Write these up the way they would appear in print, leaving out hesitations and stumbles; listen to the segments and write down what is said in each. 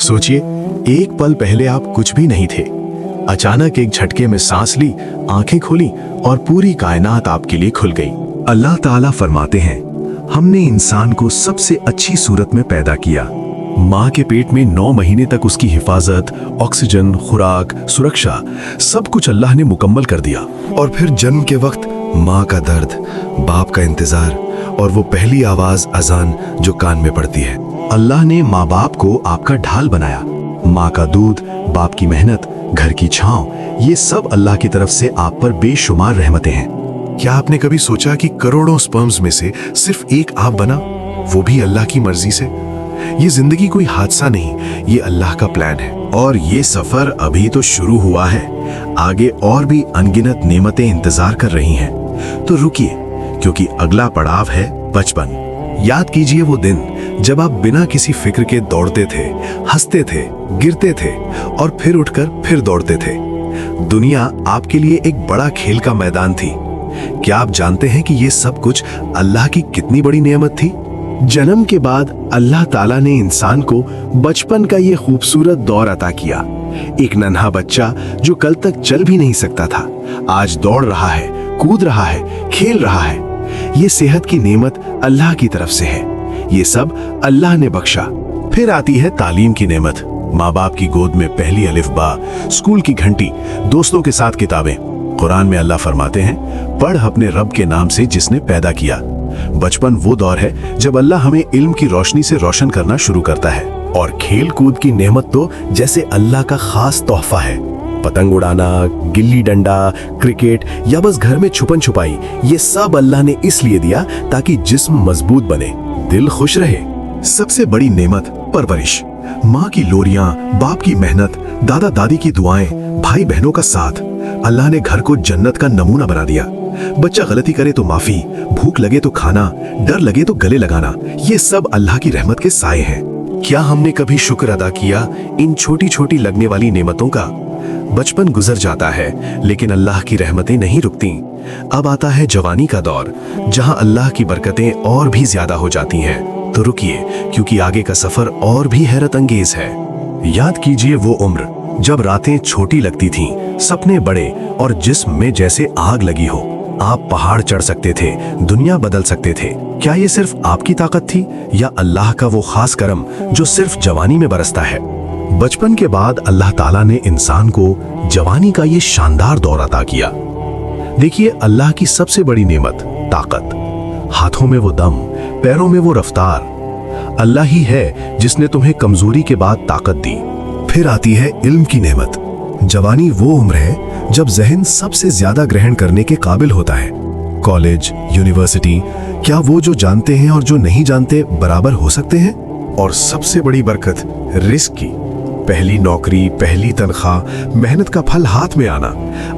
सोचिए, एक पल पहले आप कुछ भी नहीं थे। अचानक एक झटके में सांस ली, आंखें खोली और पूरी कायनात आपके लिए खुल गई। अल्लाह ताला फरमाते हैं, हमने इंसान को सबसे अच्छी सूरत में पैदा किया। माँ के पेट में 9 महीने तक उसकी हिफाजत, ऑक्सीजन, खुराक, सुरक्षा सब कुछ अल्लाह ने मुकम्मल कर दिया। और फिर जन्म के वक्त माँ का दर्द, बाप का इंतजार और वो पहली आवाज अजान जो कान में पड़ती है। अल्लाह ने माँ बाप को आपका ढाल बनाया। माँ का दूध, बाप की मेहनत, घर की छांव, ये सब अल्लाह की तरफ से आप पर बेशुमार रहमतें हैं। क्या आपने कभी सोचा कि करोड़ों स्पर्म्स में से सिर्फ एक आप बना, वो भी अल्लाह की मर्जी से? ये जिंदगी कोई हादसा नहीं, ये अल्लाह का प्लान है। और ये सफर अभी तो शुरू हुआ है, आगे और भी अनगिनत नेमतें इंतजार कर रही हैं। तो रुकिए, क्योंकि अगला पड़ाव है बचपन। याद कीजिए वो दिन जब आप बिना किसी फिक्र के दौड़ते थे, हंसते थे, गिरते थे और फिर उठकर फिर दौड़ते थे। दुनिया आपके लिए एक बड़ा खेल का मैदान थी। क्या आप जानते हैं कि ये सब कुछ अल्लाह की कितनी बड़ी नेमत थी? जन्म के बाद अल्लाह ताला ने इंसान को बचपन का ये खूबसूरत दौर अता किया। एक नन्हा बच्चा जो कल तक चल भी नहीं सकता था, आज दौड़ रहा है, कूद रहा है, खेल रहा है। ये सेहत की नेमत अल्लाह की तरफ से है। ये सब अल्लाह ने बख्शा। फिर आती है तालीम की नेमत। माँ बाप की गोद में पहली अलिफ बा, स्कूल की घंटी, दोस्तों के साथ किताबें। कुरान में अल्लाह फरमाते हैं, पढ़ अपने रब के नाम से जिसने पैदा किया। बचपन वो दौर है जब अल्लाह हमें इल्म की रोशनी से रोशन करना शुरू करता है। और खेल कूद की नेमत तो जैसे अल्लाह का खास तोहफा है। पतंग उड़ाना, गिल्ली डंडा, क्रिकेट या बस घर में छुपन छुपाई, ये सब अल्लाह ने इसलिए दिया ताकि जिस्म मजबूत बने, दिल खुश रहे। सबसे बड़ी नेमत परवरिश। माँ की लोरियां, बाप की मेहनत, दादा दादी की दुआएं, भाई बहनों का साथ। अल्लाह ने घर को जन्नत का नमूना बना दिया। बच्चा गलती करे तो माफी, भूख लगे तो खाना, डर लगे तो गले लगाना, ये सब अल्लाह की रहमत के साए हैं। क्या हमने कभी शुक्र अदा किया इन छोटी छोटी लगने वाली नेमतों का? बचपन गुजर जाता है, लेकिन अल्लाह की रहमतें नहीं रुकती। अब आता है जवानी का दौर, जहां अल्लाह की बरकतें और भी ज्यादा हो जाती हैं। तो रुकिए, क्योंकि आगे का सफर और भी हैरत अंगेज है। याद कीजिए वो उम्र जब रातें छोटी लगती थीं, सपने बड़े और जिस्म में जैसे आग लगी हो। आप पहाड़ चढ़ सकते थे, दुनिया बदल सकते थे। क्या ये सिर्फ आपकी ताकत थी या अल्लाह का वो खास करम जो सिर्फ जवानी में बरसता है? बचपन के बाद अल्लाह ताला ने इंसान को जवानी का ये शानदार दौर अता किया। देखिए, अल्लाह की सबसे बड़ी नेमत ताकत। हाथों में वो दम, पैरों में वो रफ्तार। अल्लाह ही है जिसने तुम्हें कमजोरी के बाद ताकत दी। फिर आती है इल्म की नेमत। जवानी वो उम्र है जब जहन सबसे ज्यादा ग्रहण करने के काबिल होता है। कॉलेज, यूनिवर्सिटी, क्या वो जो जानते हैं और जो नहीं जानते बराबर हो सकते हैं? और सबसे बड़ी बरकत रिस्क की। पहली नौकरी, पहली तनख्वाह, मेहनत का फल हाथ में आना।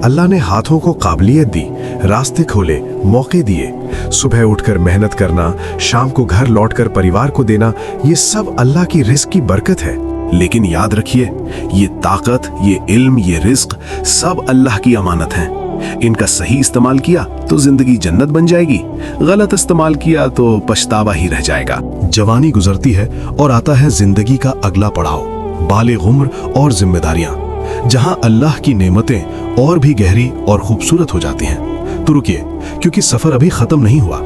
अल्लाह ने हाथों को काबिलियत दी, रास्ते खोले, मौके दिए। सुबह उठकर मेहनत करना, शाम को घर लौटकर परिवार को देना, ये सब अल्लाह की रिस्क की बरकत है। लेकिन याद रखिए, ये ताकत, ये इल्म, ये रिस्क सब अल्लाह की अमानत है। इनका सही इस्तेमाल किया तो जिंदगी जन्नत बन जाएगी, गलत इस्तेमाल किया तो पछतावा ही रह जाएगा। जवानी गुजरती है और आता है जिंदगी का अगला पड़ाव, बालिग उम्र और जिम्मेदारियां, जहां अल्लाह की नेमतें और भी गहरी और खूबसूरत हो जाती हैं। तो रुकिए, क्योंकि सफर अभी खत्म नहीं हुआ।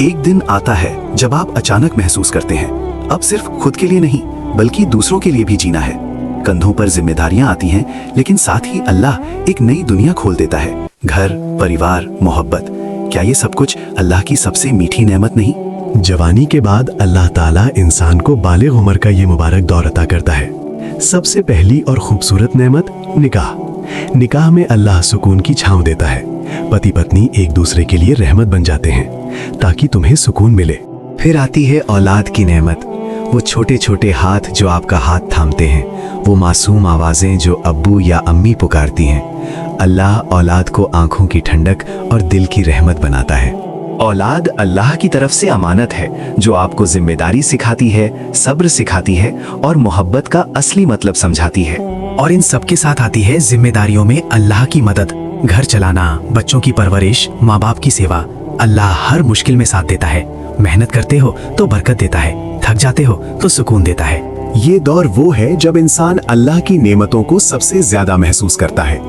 एक दिन आता है जब आप अचानक महसूस करते हैं, अब सिर्फ खुद के लिए नहीं बल्कि दूसरों के लिए भी जीना है। कंधों पर जिम्मेदारियां आती हैं, लेकिन साथ ही अल्लाह एक नई दुनिया खोल देता है। घर, परिवार, मोहब्बत, क्या ये सब कुछ अल्लाह की सबसे मीठी नेमत नहीं? जवानी के बाद अल्लाह ताला इंसान को बालिग उम्र का ये मुबारक दौर अता करता है। सबसे पहली और खूबसूरत नेमत निकाह। निकाह में अल्लाह सुकून की छांव देता है। पति पत्नी एक दूसरे के लिए रहमत बन जाते हैं ताकि तुम्हें सुकून मिले। फिर आती है औलाद की नेमत। वो छोटे छोटे हाथ जो आपका हाथ थामते हैं, वो मासूम आवाजें जो अब्बू या अम्मी पुकारती हैं। अल्लाह औलाद को आंखों की ठंडक और दिल की रहमत बनाता है। औलाद अल्लाह की तरफ से अमानत है जो आपको जिम्मेदारी सिखाती है, सब्र सिखाती है और मोहब्बत का असली मतलब समझाती है। और इन सबके साथ आती है जिम्मेदारियों में अल्लाह की मदद, घर चलाना, बच्चों की परवरिश, माँ बाप की सेवा। अल्लाह हर मुश्किल में साथ देता है। मेहनत करते हो तो बरकत देता है, थक जाते हो तो सुकून देता है। ये दौर वो है जब इंसान अल्लाह की नेमतों को सबसे ज्यादा महसूस करता है,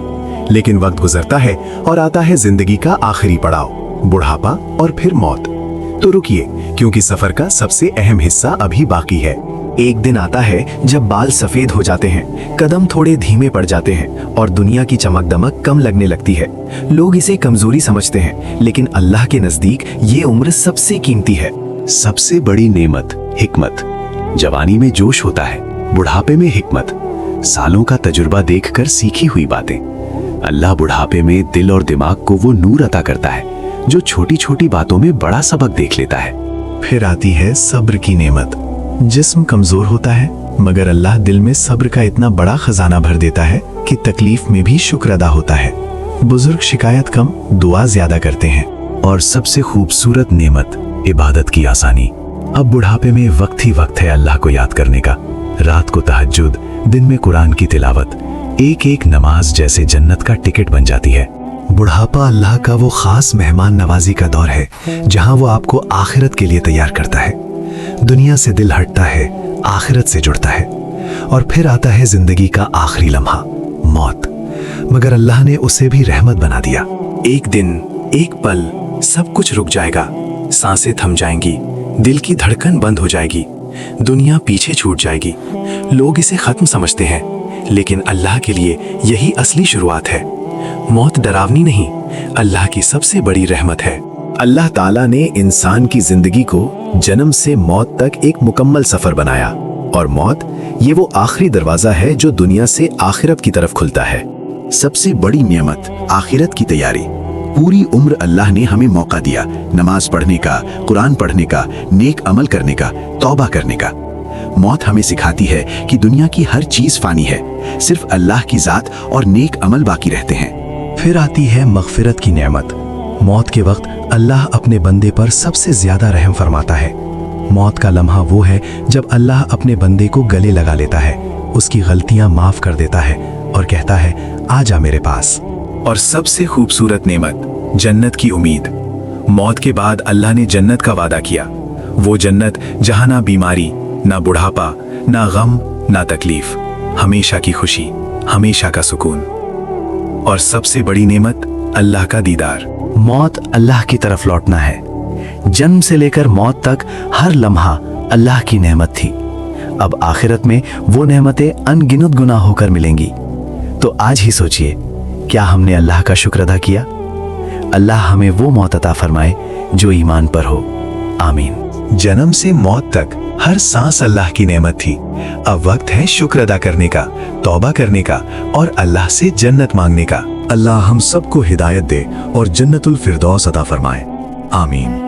लेकिन वक्त गुजरता है और आता है जिंदगी का आखिरी पड़ाव, बुढ़ापा और फिर मौत। तो रुकिए, क्योंकि सफर का सबसे अहम हिस्सा अभी बाकी है। एक दिन आता है जब बाल सफेद हो जाते हैं, कदम थोड़े धीमे पड़ जाते हैं और दुनिया की चमक दमक कम लगने लगती है। लोग इसे कमजोरी समझते हैं, लेकिन अल्लाह के नजदीक ये उम्र सबसे कीमती है। सबसे बड़ी नेमत हिकमत। जवानी में जोश होता है, बुढ़ापे में हिकमत, सालों का तजुर्बा देखकर सीखी हुई बातें। अल्लाह बुढ़ापे में दिल और दिमाग को वो नूर अता करता है जो छोटी छोटी बातों में बड़ा सबक देख लेता है। फिर आती है सब्र की नेमत। जिस्म कमजोर होता है, मगर अल्लाह दिल में सब्र का इतना बड़ा खजाना भर देता है कि तकलीफ में भी शुक्र अदा होता है। बुजुर्ग शिकायत कम, दुआ ज्यादा करते हैं। और सबसे खूबसूरत नेमत इबादत की आसानी। अब बुढ़ापे में वक्त ही वक्त है अल्लाह को याद करने का। रात को तहज्जुद, दिन में कुरान की तिलावत, एक एक नमाज जैसे जन्नत का टिकट बन जाती है। बुढ़ापा अल्लाह का वो खास मेहमान नवाजी का दौर है जहां वो आपको आखिरत के लिए तैयार करता है। दुनिया से दिल हटता है, आखिरत से जुड़ता है। और फिर आता है जिंदगी का आखिरी लम्हा, मौत। मगर अल्लाह ने उसे भी रहमत बना दिया। एक दिन, एक पल, सब कुछ रुक जाएगा, सांसें थम जाएंगी, दिल की धड़कन बंद हो जाएगी, दुनिया पीछे छूट जाएगी। लोग इसे खत्म समझते हैं, लेकिन अल्लाह के लिए यही असली शुरुआत है। मौत डरावनी नहीं, अल्लाह की सबसे बड़ी रहमत है। अल्लाह ताला ने इंसान की जिंदगी को जन्म से मौत तक एक मुकम्मल सफर बनाया, और मौत ये वो आखिरी दरवाजा है जो दुनिया से आखिरत की तरफ खुलता है। सबसे बड़ी नियमत आखिरत की तैयारी। पूरी उम्र अल्लाह ने हमें मौका दिया नमाज पढ़ने का, कुरान पढ़ने का, नेक अमल करने का, तौबा करने का। मौत हमें सिखाती है कि दुनिया की हर चीज फानी है, सिर्फ अल्लाह की जात और नेक अमल बाकी रहते हैं। फिर आती है मगफिरत की नेमत। मौत के वक्त अल्लाह अपने बंदे पर सबसे ज्यादा रहम फरमाता है। मौत का लम्हा वो है जब अल्लाह अपने बंदे को गले लगा लेता है, उसकी गलतियां माफ कर देता है और कहता है, आ जा मेरे पास। और सबसे खूबसूरत नेमत जन्नत की उम्मीद। मौत के बाद अल्लाह ने जन्नत का वादा किया, वो जन्नत जहां ना बीमारी, ना बुढ़ापा, ना गम, ना तकलीफ, हमेशा की खुशी, हमेशा का सुकून। और सबसे बड़ी नेमत अल्लाह का दीदार। मौत अल्लाह की तरफ लौटना है। जन्म से लेकर मौत तक हर लम्हा अल्लाह की नेमत थी। अब आखिरत में वो नेमतें अनगिनत गुना होकर मिलेंगी। तो आज ही सोचिए, क्या हमने अल्लाह का शुक्र अदा किया? अल्लाह हमें वो मौत अता फरमाए जो ईमान पर हो। आमीन। जन्म से मौत तक हर सांस अल्लाह की नेमत थी। अब वक्त है शुक्र अदा करने का, तौबा करने का और अल्लाह से जन्नत मांगने का। अल्लाह हम सबको हिदायत दे और जन्नतुल फिरदौस अता फरमाए। आमीन।